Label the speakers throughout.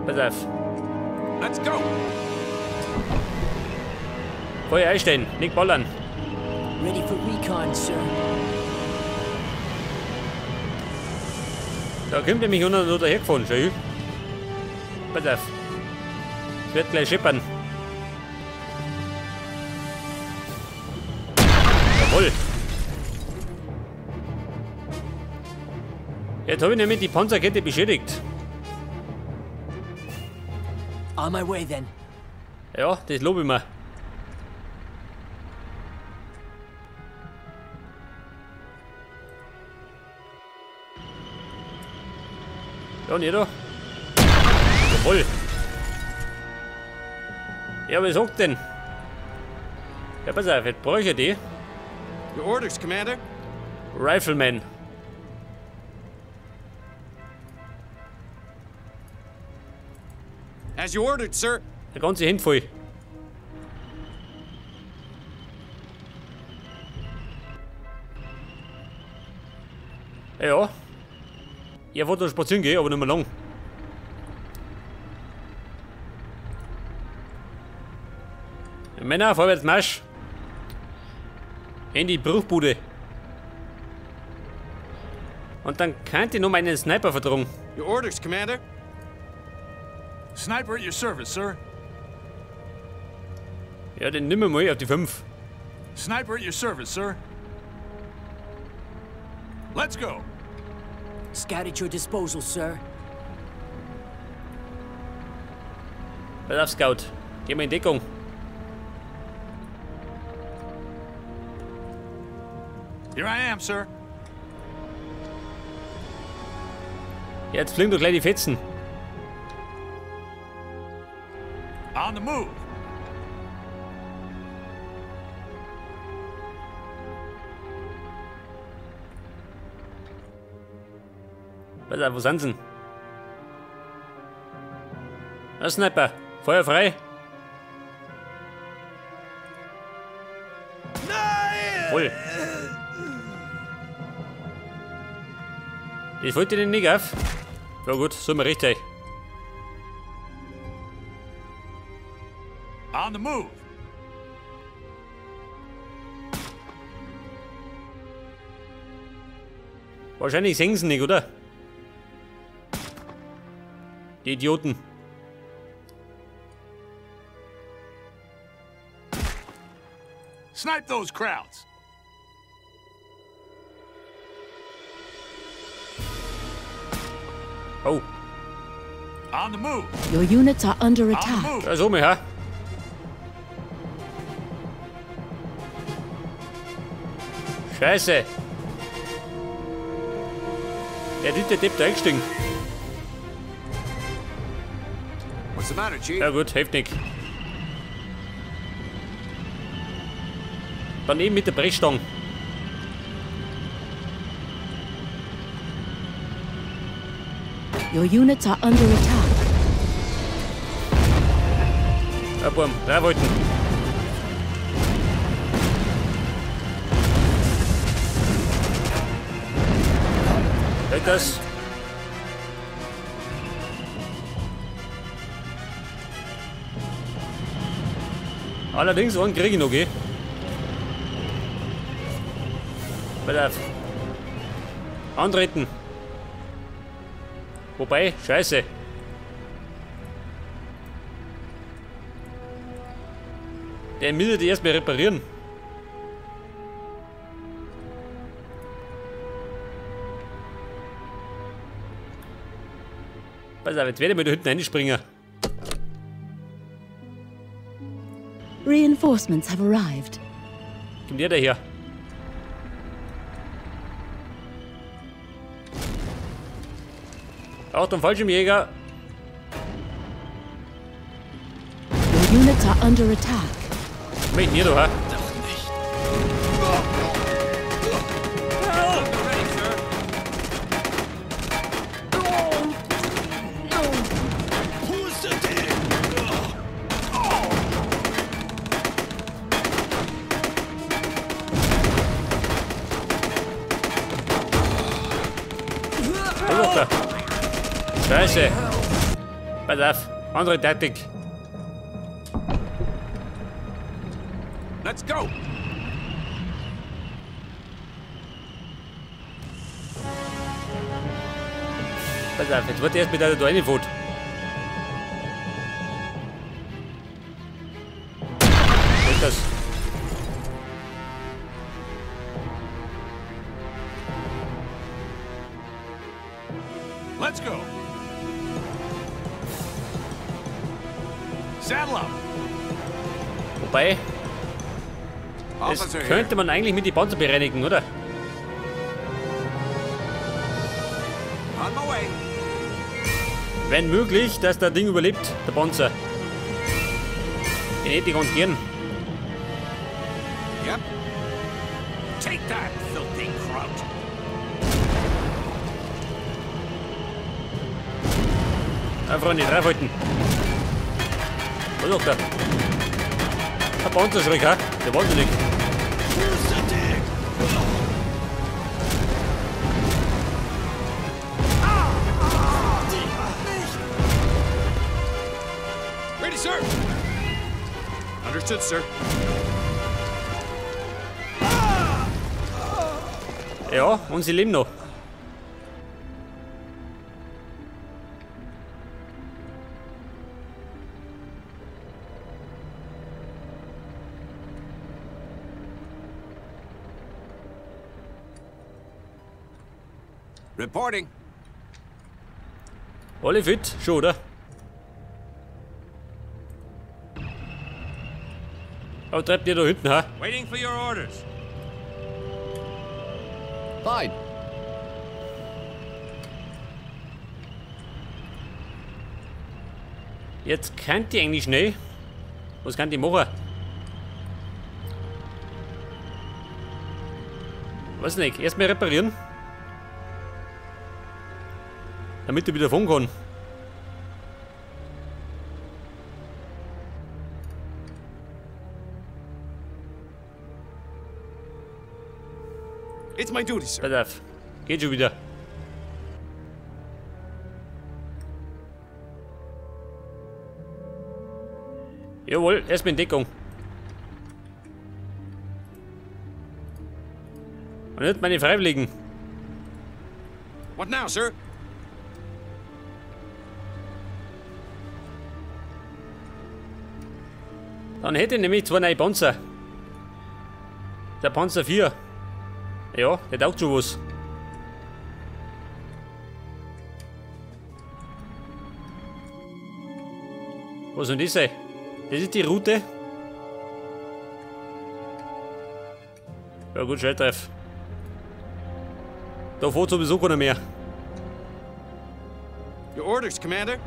Speaker 1: Pass auf.
Speaker 2: Let's go.
Speaker 1: Feuer einstellen, nicht ballern.
Speaker 3: Ready for recon, sir.
Speaker 1: Da kommt nämlich einer noch dahergefahren, schau. Pass auf. Es wird gleich schippern. Jawohl. Jetzt habe ich nämlich die Panzerkette beschädigt.
Speaker 3: On my way then.
Speaker 1: Ja, das lobe ich mir. Ja, nicht da. Jawohl. Ja, was sagt denn? Ja, pass auf, jetzt brauche ich die.
Speaker 2: Your orders, Commander.
Speaker 1: Rifleman.
Speaker 2: As you ordered, sir.
Speaker 1: Der ganze Hände voll. Ja. Ich wollte da spazieren gehen, aber nicht mehr lang. Männer, vorwärts Marsch. In die Bruchbude. Und dann könnte ich noch meinen Sniper vertragen.
Speaker 2: Your orders, Commander.
Speaker 4: Sniper at your service, sir.
Speaker 1: Ja, den nimm mal auf die 5.
Speaker 4: Sniper at your service, sir. Let's go.
Speaker 3: Scout at your disposal, sir.
Speaker 1: Pass auf, Scout. Geh mal in Deckung.
Speaker 4: Here I am, sir.
Speaker 1: Jetzt fliegen doch gleich die Fetzen.
Speaker 4: On the move.
Speaker 1: Pass auf, wo sind sie denn? Der Sniper. Feuer frei.
Speaker 2: Nein!
Speaker 1: Voll. Das wollte ich denn nicht auf. Ja gut, so mal richtig.
Speaker 4: On the move.
Speaker 1: Wahrscheinlich sehen sie nicht, oder? Die Idioten.
Speaker 4: Snipe those crowds.
Speaker 1: Oh,
Speaker 4: On the move.
Speaker 5: Your units are under
Speaker 4: On the
Speaker 5: attack.
Speaker 4: move.
Speaker 1: da ist um, ha. Scheiße. Der dritte Depp da eingestiegen.
Speaker 2: What's the matter, Chief?
Speaker 1: Ja gut, hilft nicht. Daneben mit der Brechstange.
Speaker 5: Your units are under attack.
Speaker 1: Ja, Burm, reinhalten. Hört das? Allerdings einen kriege ich noch, gell? Pass auf. Antreten. Wobei, scheiße. Der müsste die erstmal reparieren. Pass auf, jetzt werde ich mal da hinten reinspringen.
Speaker 5: Reinforcements have arrived.
Speaker 1: Kommt der daher? Achtung, Fallschirmjäger.
Speaker 5: Your units are under attack.
Speaker 1: Mich hier, du, ha? Scheiße. Pass auf, andere Taktik.
Speaker 2: Let's go.
Speaker 1: Pass auf, jetzt wird erst mit der da reinfährt. Was ist das?
Speaker 4: Let's go. Saddle up.
Speaker 1: Wobei, das
Speaker 2: Officer here.
Speaker 1: könnte man eigentlich mit die Panzer bereinigen, oder?
Speaker 2: On my way.
Speaker 1: Wenn möglich, dass der Ding überlebt, der Panzer. Den hätte ich ganz gern.
Speaker 2: Yep.
Speaker 4: Take that, filthy kraut.
Speaker 1: Einfach nicht draufhalten. Was sagt er? Ein Panzerschreck, ha? Der wahnsinnig.
Speaker 2: Ready, sir. Understood, sir.
Speaker 1: Ja, und sie leben noch.
Speaker 2: Reporting.
Speaker 1: Alle fit? Schon, oder? Aber treibt ihr da hinten, ha?
Speaker 2: Waiting for your orders. Fine.
Speaker 1: Jetzt kann die eigentlich schnell. Was kann die machen? Weiß nicht, erstmal reparieren. Damit er wieder fahren kann.
Speaker 2: It's my duty, sir.
Speaker 1: Pass auf. Geht schon wieder. Jawohl, erstmal in Deckung. Und nicht meine Freiwilligen.
Speaker 2: What now, sir?
Speaker 1: Dann hätte ich nämlich zwei neue Panzer. Der Panzer 4. Ja, der taugt schon was. Was soll das sein? Das ist die Route. Ja gut, Schaltreff. Da fährt sowieso keiner mehr.
Speaker 2: Your orders, Commander.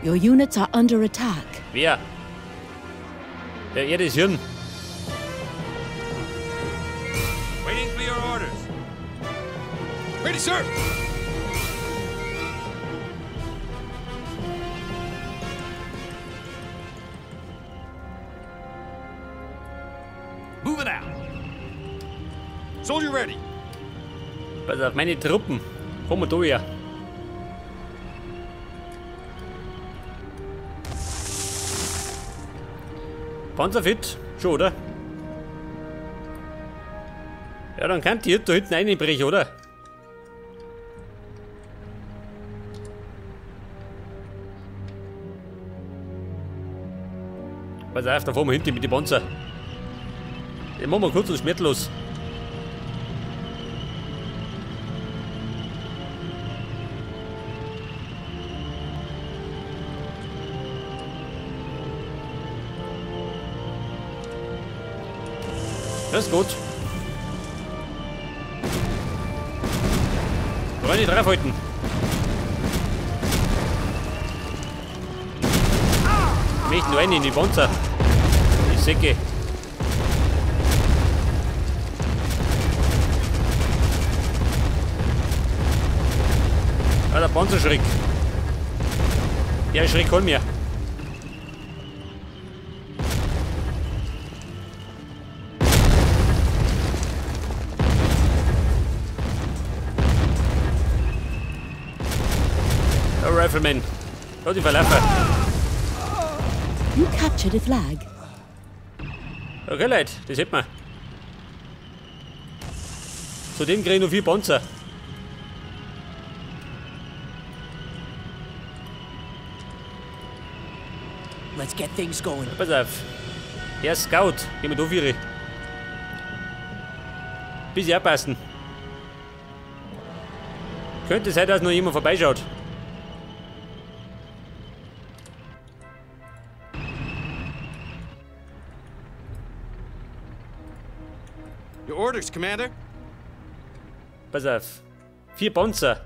Speaker 5: Your units are under attack.
Speaker 1: Wer? Er das Hirn.
Speaker 2: Waiting for your orders. Ready, sir.
Speaker 4: Moving out.
Speaker 2: Soldier ready.
Speaker 1: Pass auf, meine Truppen. Kommen da her. Panzerfit? Schon, oder? Ja, dann kann die da hinten einbrechen, oder? Pass auf, da fahren wir hinten mit den Panzer. Den machen wir kurz und schmerzlos. Das ist gut. Wollen die draufhalten? Ich möchte nur einen in die Panzer. Die Säcke. Ah, der Panzerschreck. Der Schreck kann mir. Rifleman. Lass dich verlaufen.
Speaker 5: You captured a flag.
Speaker 1: Okay, Leute, das hätten wir. Zudem kriege ich noch 4 Panzer.
Speaker 3: Let's get things going.
Speaker 1: Pass auf. Der Scout. Gehen wir da 4. Bisschen aufpassen. Könnte sein, dass noch jemand vorbeischaut.
Speaker 2: Your orders, Commander.
Speaker 1: Pass auf. 4 Panzer.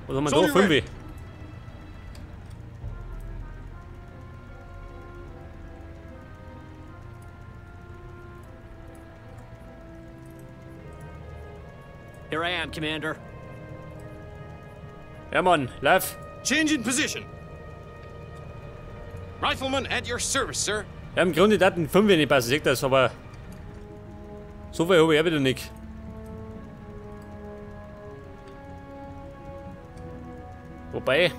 Speaker 1: Was haben wir da? 5.
Speaker 3: Here I am, Commander.
Speaker 1: Ja, Mann, lauf.
Speaker 2: Change in position. Rifleman at your service, sir.
Speaker 1: Ja, im Grunde hatten 5 nicht passen, seht das, aber so viel habe ich auch wieder nicht. Wobei,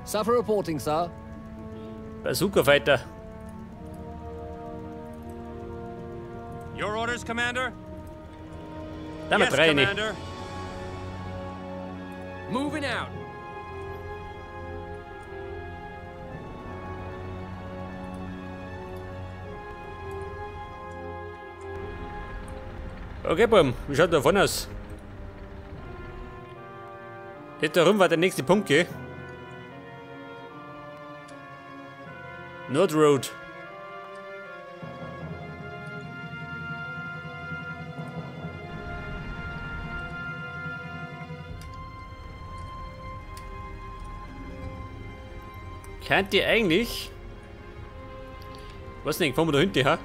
Speaker 6: Suffer reporting, sir.
Speaker 1: Bazooka Fighter.
Speaker 4: Your orders, Commander?
Speaker 1: Da haben wir 3 nicht.
Speaker 4: Commander.
Speaker 3: Moving out.
Speaker 1: Okay, Bum, wie schaut da vorne aus? Dort da rum war der nächste Punkt, gell? North Road. Kennt ihr eigentlich? Was denn? Fahren wir da hinten, ha?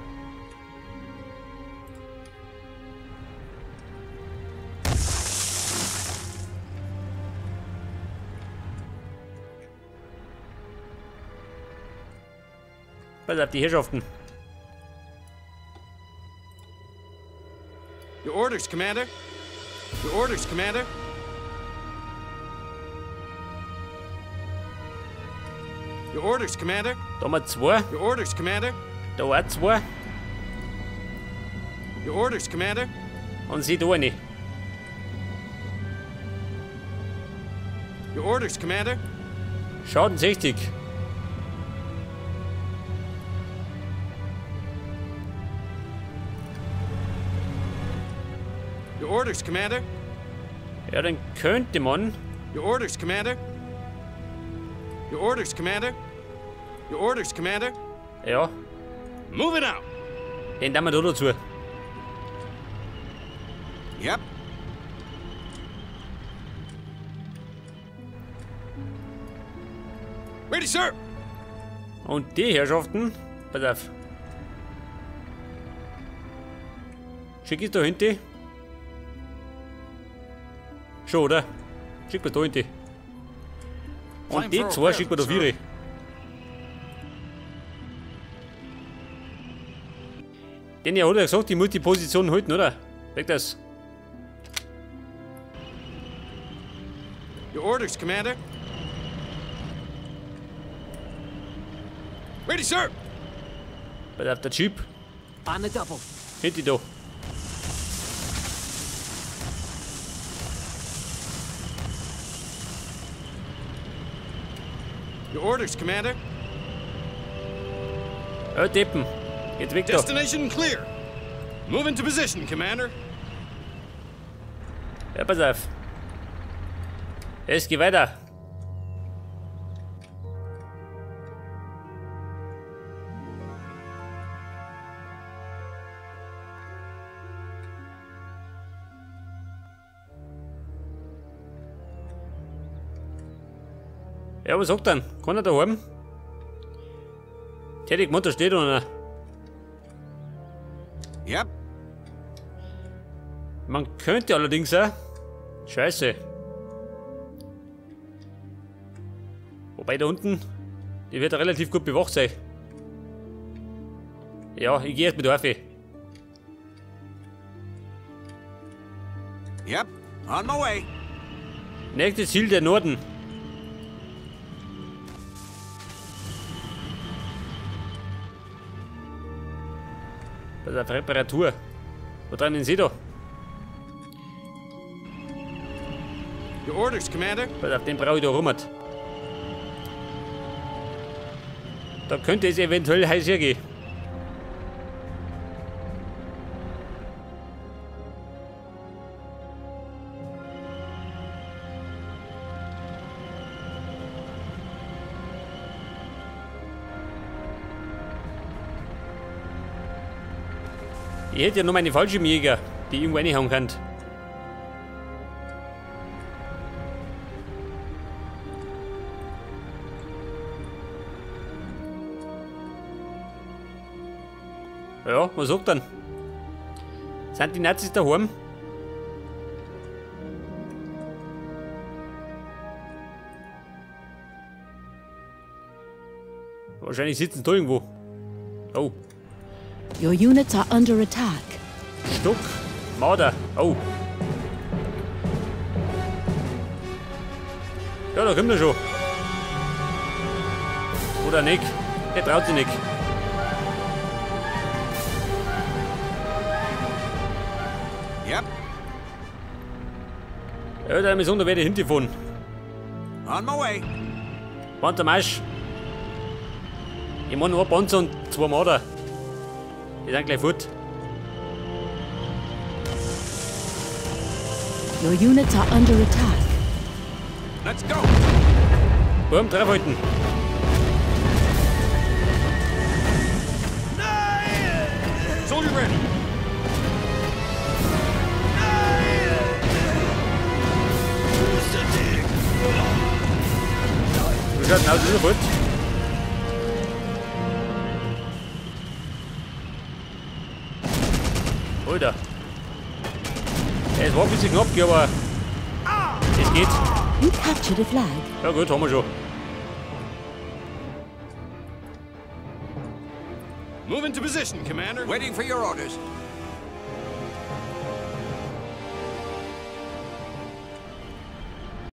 Speaker 1: Pass auf die Herrschaften.
Speaker 2: Your orders, Commander. Your orders, Commander. Your orders, Commander.
Speaker 1: Da haben wir 2.
Speaker 2: Your orders, Commander.
Speaker 1: Da auch 2.
Speaker 2: Your orders, Commander.
Speaker 1: Und sie da eine.
Speaker 2: Your orders, Commander.
Speaker 1: Schaden 60.
Speaker 2: Your orders, Commander.
Speaker 1: Ja, dann könnte man.
Speaker 2: Your orders, Commander. Your orders, Commander. Your orders, Commander.
Speaker 1: Ja,
Speaker 2: Move it out.
Speaker 1: den tun wir da dazu.
Speaker 2: Yep. Ready, sir.
Speaker 1: Und die Herrschaften. Pass auf. Schick es da hinten. Schon, oder? Schick mir da hinten. Und die 2 schick mir da 4. Den ja hat er gesagt, die muss die Position halten, oder? Weg das.
Speaker 2: Your orders, Commander. Ready, sir.
Speaker 1: Pass auf, der Jeep.
Speaker 3: On the double.
Speaker 1: Hinten da.
Speaker 2: Your orders, Commander.
Speaker 1: Deppen. Geht weg da.
Speaker 2: Destination clear. Move into position, Commander.
Speaker 1: Ja, pass auf. Es geht weiter. Ja, was sagt dann? Kann er da haben? Tätig Mutter steht unten.
Speaker 2: Yep.
Speaker 1: Man könnte allerdings auch. Scheiße. Wobei da unten, die wird relativ gut bewacht sein. Ja, ich gehe jetzt mit auf.
Speaker 2: Yep, on my way.
Speaker 1: Nächstes Ziel der Norden. Das ist eine Reparatur. Wo dran sind Sie da?
Speaker 2: Your orders, Commander.
Speaker 1: Pass auf, den brauche ich da rum. Da könnte es eventuell heiß hergehen. Ich hätte ja noch meine Fallschirmjäger, die irgendwo reinhauen kann. Ja, was sagt dann? Sind die Nazis daheim? Wahrscheinlich sitzen sie da irgendwo. Oh.
Speaker 5: Your units are under attack.
Speaker 1: Stuck. Marder. Oh. Ja, da kommt er schon. Oder nicht. Der traut sich nicht.
Speaker 2: Yep,
Speaker 1: Ja, da ist unter wieder hinterfahren.
Speaker 2: on my way.
Speaker 1: Panzer Marsch. Ich meine nur ein Panzer und 2 Marder. Die sind gleich fort.
Speaker 5: Your units are under attack.
Speaker 2: Let's go.
Speaker 1: Boom, draufhalten.
Speaker 2: Soldier ready.
Speaker 1: Du schaust aus, ist er fort. Alter. Es war ein bisschen knapp, aber es geht.
Speaker 5: You captured a flag.
Speaker 1: Ja gut, haben wir schon.
Speaker 2: Move into position, Commander. Waiting for your orders.